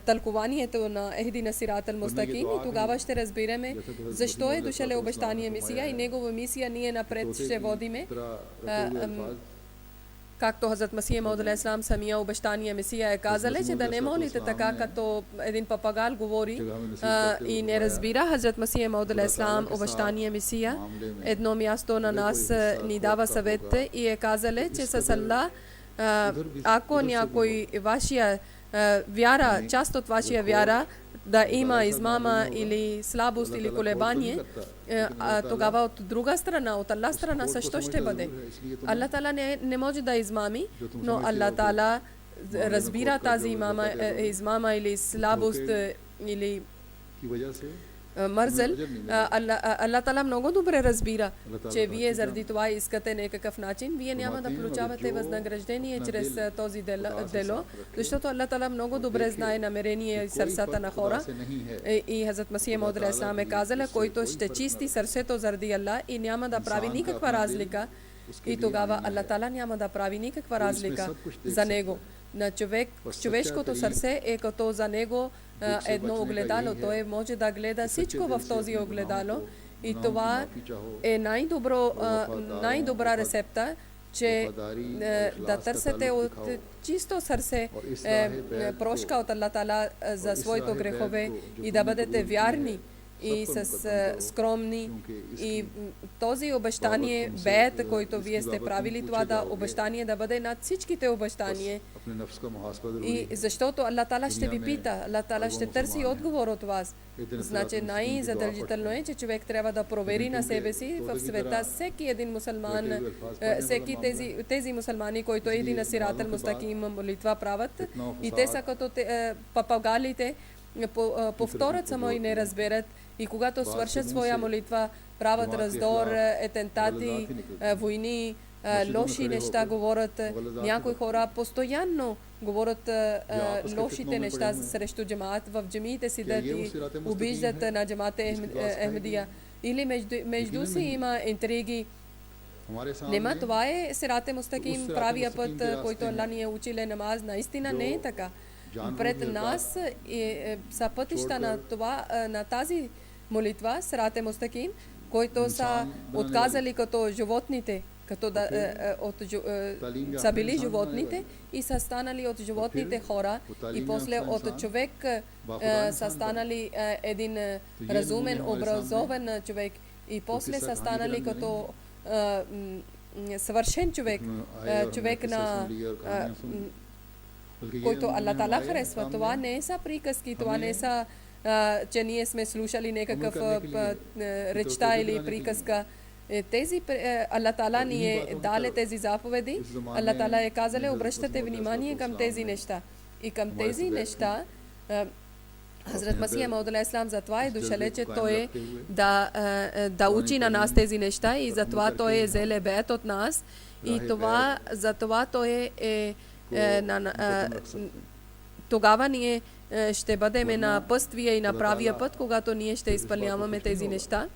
тълкуванието на Ихдина сират ал-мустаким и тогава ще разбереме защо е дошъл обещания Месия и негова мисия ние напред ще водиме. Както Хазрат Масих Мауд алейхиссалам самия обещания Месия е казале, че да не молите така, като един папагал говори и не разбира Хазрат Масих Мауд алейхиссалам обещания Месия. Едно място на нас ни дава съвет и е казале, че с Аллах, ако някой вашия вяра, част от вашия вяра да има измама или слабост или колебание, тогава от друга страна, от Аллах страна също ще бъде. Аллах Таала не може да измами, но Аллах Таала разбира тази измама или слабост или мързел. Аллах Таала много добре разбира, че вие заради това искате някакъв начин, вие няма да получавате възнаграждение чрез този дело, защото Аллах Таала много добре знае намерение и сърцата на хора. И Хазрат Масих Мауд алейхиссалам е казала, който ще чисти сърцето заради Аллах и няма да прави никаква разлика, и тогава Аллах Таала няма да прави никаква разлика за него. На човешкото сърце е като за него едно огледало. Той може да гледа всичко в този огледало и това е най-добра рецепта, че वफादारी और да इखलास का търсите ताल्लुक от दिखाओ чисто сърце और इस राह बैत прошка от Аллах Таала за और इस своите राह बैत грехове को जो и да तुमने бъдете कबूल की вярни है, и सब पर с मुकद्दम करो, скромни. क्योंकि И इसकी този обещание, तुमसे, беят, който इसकी вие сте बाबत правили, तुम това पूछे да जाओगे। обещание да бъде над всичките बस обещания. अपने नफ्स का मुहासबा जरूरी И है। защото Аллах Таала ще दुनिया ви में пита, Аллах Таала अरबों ще търси मुसलमान हैं। отговор от вас. इतने Значи सिरात मुस्तकीम की दुआ най-задължително पढ़ते е, че човек трябва да провери लेकिन на क्योंकि себе си в तोते की света. तरह Всеки един мусулман, रटे हुए अल्फाज पढ़ने वाला всеки मामला тези мусулмани, които иди на इसलिए сирата नमाजों के мустаким молитва правят, फितना и फसाद те са като папагалите, повторят само и не разберат. И когато बात свършат से своя मुंह से молитва, правят जमात के раздор, खिलाफ етентати, गलत ही निकलती войни, मस्जिदों में лоши खड़े неща होकर говорят. गलत Някои ही хора постоянно говорят आपस के лошите фитнों में неща पड़े हुए हैं। срещу джамаат. В джамиите си क्या да ये वो ти सिरात मुस्तकीम обиждат है на джамаата जिसकी क्लास Ахмедия. Или между यकीनन си नहीं। има интриги. हमारे Нема, सामने това е сирате мустаким, сирате правия мустаким път, ги който расте Аллах हैं, ни е учил намаз. Наистина जो не е така. जानवरों Пред की нас са пътища на това, на тази молитва, сирате мустаким, които са इंसान बनाने отказали като животните, като да, तालीम са याफ्ता били इंसान животните बनाने и са станали от животните хора, वो и तालीम после याफ्ता от इंसान човек बाखुदा са इंसान станали един ये разумен, नमूने हमारे образован човек, и после किस्सा са कहानी станали के като съвършен човек, आए और човек हमने किस्से на सुन लिए और कहानियां सुनी। बल्कि ये който नमूने Аллах Таала हमारे харесва. सामने Това не са приказки, това हमें не са, че ние сме слушали някакъв करने के लिए, речта तो или दिलाने के लिए। приказка. Тези Аллах Таала ни इन्हीं е बातों की даде तरफ тези заповеди. इस ज़माने Аллах Таала е में казал, हज़रत обръщате मसीह внимание към अलैहिस्सलाम тези ने неща. И към हमारे тези से बैठ неща Хазрат अपने Масия अंदर Маудула Ислам затова е इस дошъл, जज्बे че को कायम той रखते हुए да учи на нас тези неща, и पर затова अमल той करके е взел бед от нас, и राह това, затова той тогава ние ще бъдем на пътствие и на правия път, когато ние ще изпълняваме тези неща.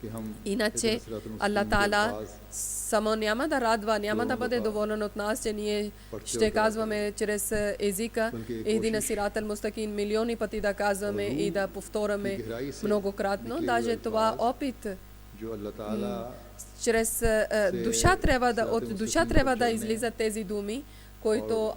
कि हम Иначе इतने सिरात Аллах मुस्तकीम के Таала अल्फाज само няма да радва, няма да бъде доволен от нас, че ние ще казваме чрез езика Едина сират ал-мустаким милиони пъти да казваме и да повторяме многократно. Даже това опит जो अल्लाह ताला чрез душа трябва да, от душа трябва да излизат тези думи, които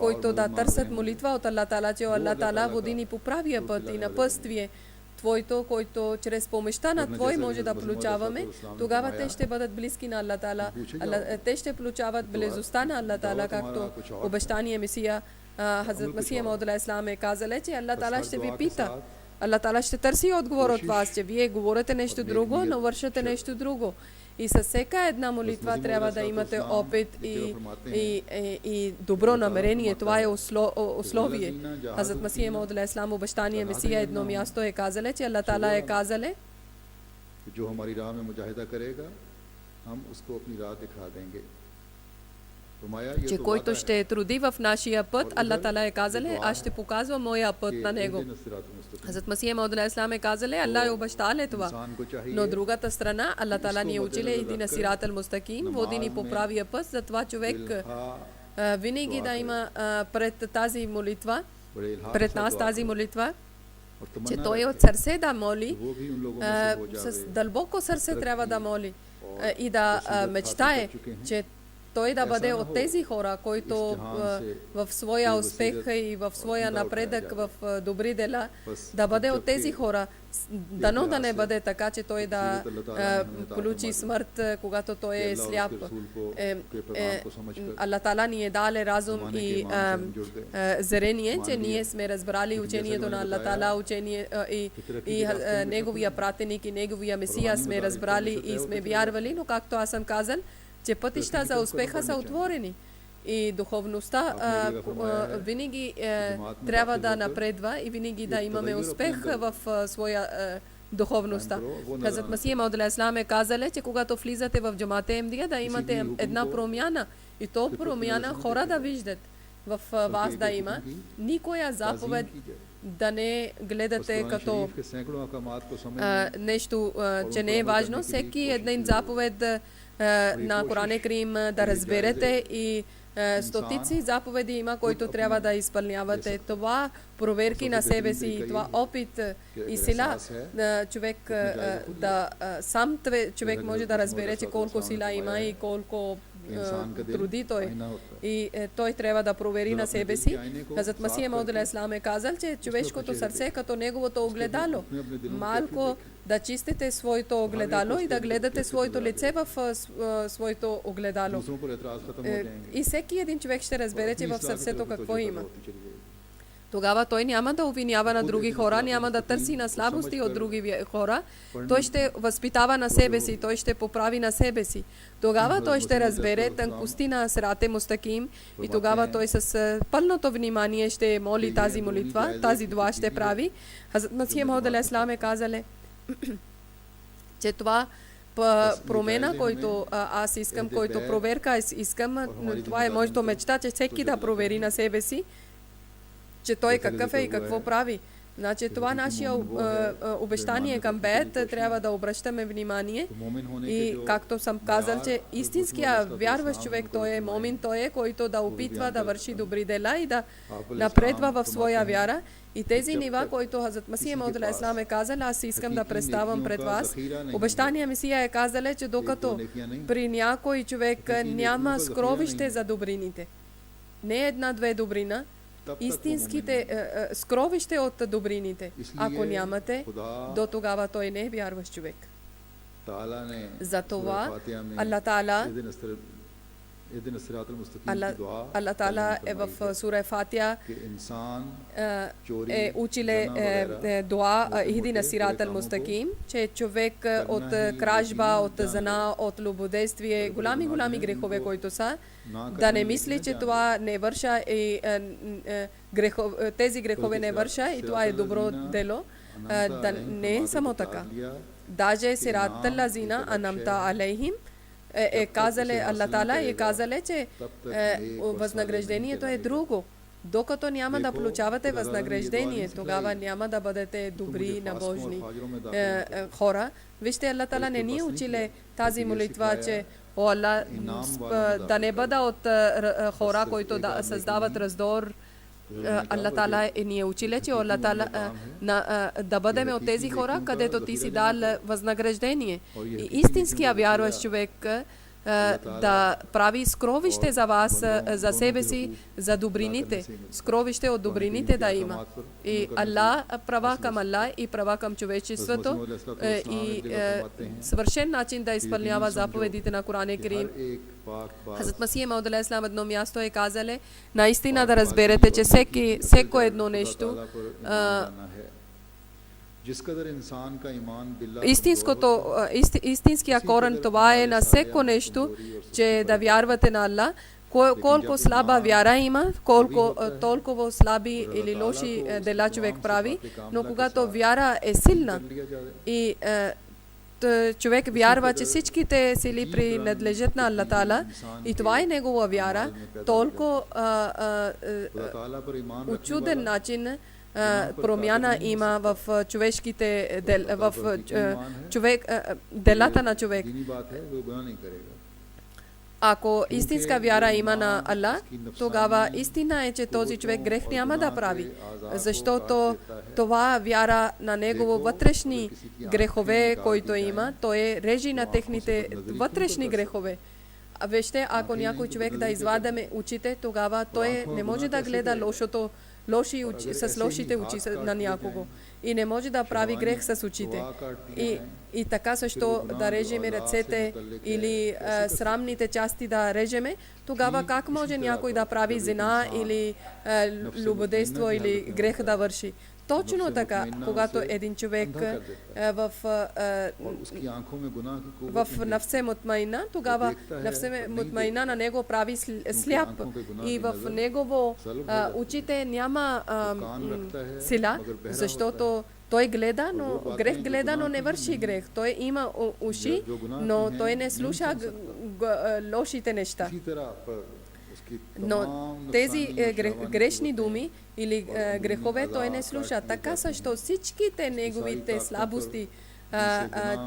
които да търсят молитва от Аллах Таала, че Аллах Таала води ни по правия път и на пътствие Твоето, който чрез помощта на Твой може да получаваме, тогава те ще бъдат близки на Аллах Таала. Те ще получават близостта на Аллах Таала, както обещание Месия Хазрат Масия Маудула Ислам е казал, че Аллах Таала ще ви пита. Аллах Таала ще търси отговор от вас, че вие говорите нещо друго, но вършите нещо друго. И със всяка една молитва трябва да имате опит и добро намерение. Това е условие. Хазрат Масия Маудула Ислам обещание Месия едно място е казале, че Аллах Таала е казале, जो हमारी राह में मुजाहिदा करेगा हम उसको अपनी राह दिखा देंगे че който ще труди в нашия път, Аллах Таала е казале, аз ще показвам моя път на него. Хазрат Масия Маудула Ислам е казале, Аллах е обещал това. Но другата страна, Аллах Таала ни е учил Едина сират ал-мустаким, води ни по правия път, затова човек винаги да има пред тази молитва, пред нас тази молитва, че той от сърце да моли, с дълбоко сърце трябва да моли и да мечтае, че той да бъде от тези хора, които в своя успех и в своя напредък в добри дела, да бъде от тези хора. Дано да не бъде така, че той да получи смърт, когато той е сляп. Аллах Таала ни е дал разум и зрение, че ние сме разбрали учението на Аллах Таала, и неговия пратеник и неговия Месия сме разбрали и сме вярвали, но както аз съм казал, че пътища за успеха са отворени. И духовността винаги трябва да напредва и винаги да имаме успех в своя духовността. Хазрат Масия Маудула Ислам е казал, че когато влизате в джамата Ахмедия, да имате една промяна. И то промяна хора да виждат в вас да има. Никоя заповед да не гледате като нещо, че не е важно. Всеки един заповед на Коран Крим да разберете и Стотици заповеди има, които трябва да изпълнявате. Това проверки на себе си, това опит и сила човек да сам човек може да разбере, че колко сила има и колко труди той. И той трябва да провери на себе си. Хазрат Масих Мауд алейхи салам е казал, че човешкото сърце като неговото огледало. Малко да чистите своето огледало и да гледате своето лице в своето огледало. И всеки един човек ще разбере, че в сърцето какво има. Тогава той няма да обвинява на други хора, няма да търси на слабости от други хора. Той ще възпитава на себе си, той ще поправи на себе си. Тогава той ще разбере тънкости на сирате мустаким и тогава той с пълното внимание ще моли тази молитва, тази дуа ще прави. Хазрат Масих Мауд алейхи салам е казале, че това промена, който аз искам, който проверка искам, това е моето мечта, че всеки да провери на себе си, че той какъв е и какво прави. Значи това наше обещание към Бейт трябва да обръщаме внимание. И както съм казал, че истинския вярващ човек, той е момин, той е, който да опитва да върши добри дела и да напредва в своя вяра. И тези нива, които Хазрат Масих Мауд алейхи салам е казал, аз искам да представям пред вас. Обещания Месия е казал, че докато при някой човек няма скровище за добрините, не една-две добрина, истинските скровище от добрините, ако нямате, до тогава той не е вярващ човек. Затова Аллах Таала Аллах Таала е в сура Фатиха е училе дуа Ихдина сират ал-мустаким, че човек от кражба, от зана, от любодействие, голями грехове, които са, да не мисли, че това не върша и тези грехове не върша и това е добро дело. Да не е само така. Даже сират ал-лазина анамта алейхим е казале, Аллах Таала е казале, че възнаграждението е друго. Докато няма да получавате възнаграждение, тогава няма да бъдете добри, набожни хора. Вижте, Аллах Таала не ни училе тази молитва, че о Аллах, да не бъда от хора, които да създават раздор. Аллах Таала ни е училе, че Аллах Таала да бъдем от тези хора, където ти си дал възнаграждение. И истинския вярващ човек да прави скровище за вас, за себе си, за добрините. Скровище от добрините да има. И Аллах, права към Аллах и права към човечеството и съвършен начин да изпълнява заповедите на Коран Керим. Хазрат Масих Мауд алейхи салам едно място е казале, наистина да разберете, че всеко едно нещо истинския корен това е на всеко нещо, че да вярвате на Аллах. Колко слаба вяра има, толкова слаби или лоши дела човек прави, но когато вяра е силна и човек вярва, че всичките сили принадлежат на Аллах Таала и това е негова вяра, толкова учуден начин промяна има в човешките делата на човек. Ако истинска вяра има на Аллах, тогава истина е, че този човек грех няма да прави, защото това вяра на негово вътрешни грехове, които има, той режи на техните вътрешни грехове. Вижте, ако някой човек да извадаме очите, тогава той не може да гледа с лошите очи на някого и не може да прави грех с очите. И така също да режеме ръцете или срамните части да режеме, тогава как може някой да прави зина или любодейство или грех да върши? Точно така, когато един човек в нафсе мутмайна, тогава нафсе мутмайна на него прави сляп и в негово очите няма сила, защото той гледа, но грех гледа, но не върши грех. Той има уши, но той не слуша лошите неща. Но тези грешни думи или грехове той не слуша. Така също всичките неговите слабости,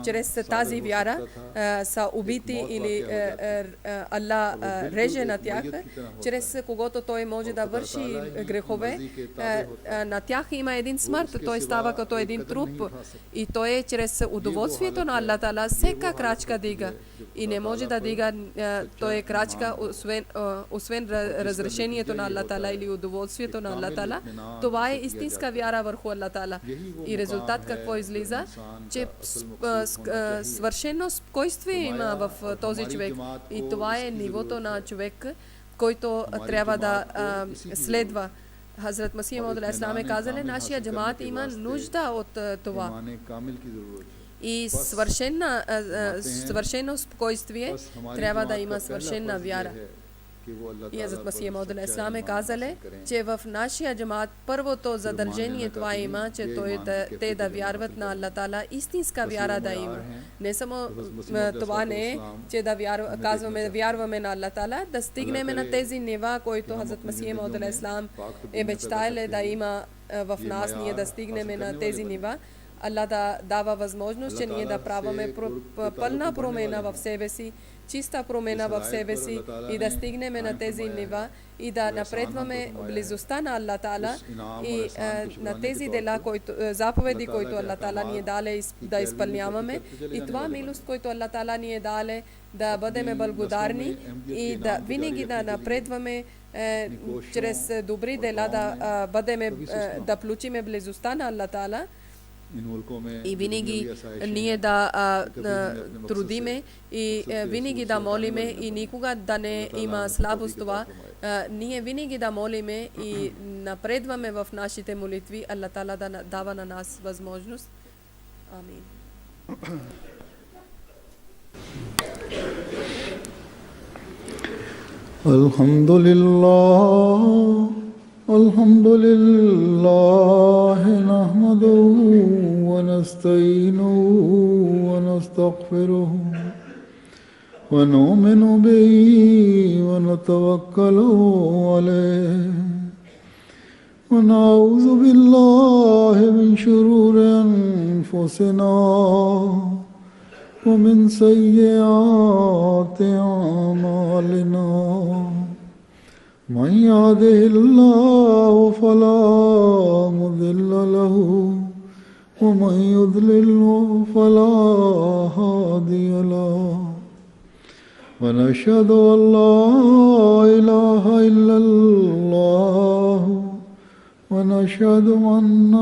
чрез тази вяра са убити или Аллах реже на тях, чрез когото той може да върши грехове, на тях има един смърт, той става като един труп и той е чрез удоволствието на Аллах Тала всека крачка дига и не може да дига той е крачка освен разрешението на Аллах Тала или удоволствието на Аллах Тала. Това е истинска вяра върху Аллах Тала. И резултат какво излиза? Че свършено спокойствие има в този човек. И това е нивото на човек, който трябва да следва. Хазрат Масих Мауд алейхиссалам е казали, нашия джамаат има нужда от това. И свършено спокойствие трябва да има свършена вяра. И Хазрат Масих Мауд алейхиссалам е казали, че в нашия джамаат първото задължение това има, че те да вярват на Аллах Тала, истинска вяра да има. Не само това не е, че да вярваме на Аллах Тала, да стигнем на тези нива, които Хазрат Масих Мауд алейхиссалам е мечтали да има в нас, ние да стигнем на тези нива. Аллах да дава възможност, че ние да правиме пълна промена в себе си, чиста промена в себе си и да стигнем на тези нива и да напредваме близостта на Аллах Тала и на тези дела, заповеди, които Аллах Тала ни е дали да изпълняваме и това милост, който Аллах Тала ни е дали да бъдем благодарни и да винаги да напредваме чрез добри дела да получиме близостта на Аллах Тала. И винаги ние да трудиме и винаги да молиме и никога да не има слабост това. Ние винаги да молиме и напредваме в нашите молитви. Аллах Тала да дава на нас възможност. Амин. Alhamdulillah. الحمد لله نحمده ونستعينه ونستغفره ونؤمن به ونتوكل عليه ونعوذ بالله من شرور أنفسنا ومن سيئات أعمالنا من يهده الله فلا مضل له ومن يضلل فلا هادي له ونشهد أن لا إله إلا الله ونشهد أن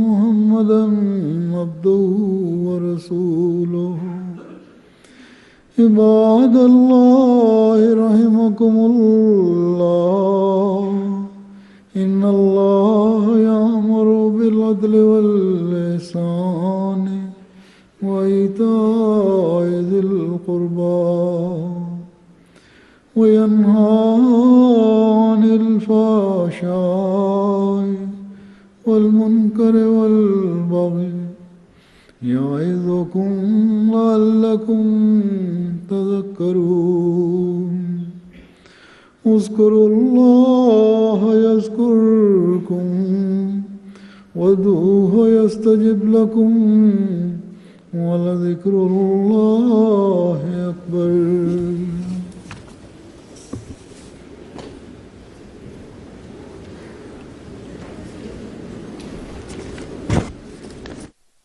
محمدا عبده ورسوله عباد الله رحمكم الله إن الله يأمر بالعدل والإحسان وإيتاء ذي القربى وينهى عن الفحشاء والمنكر والبغي يعظكم لعلكم تذكرون اذكروا الله يذكركم وادعوه يستجب لكم ولذكر الله أكبر.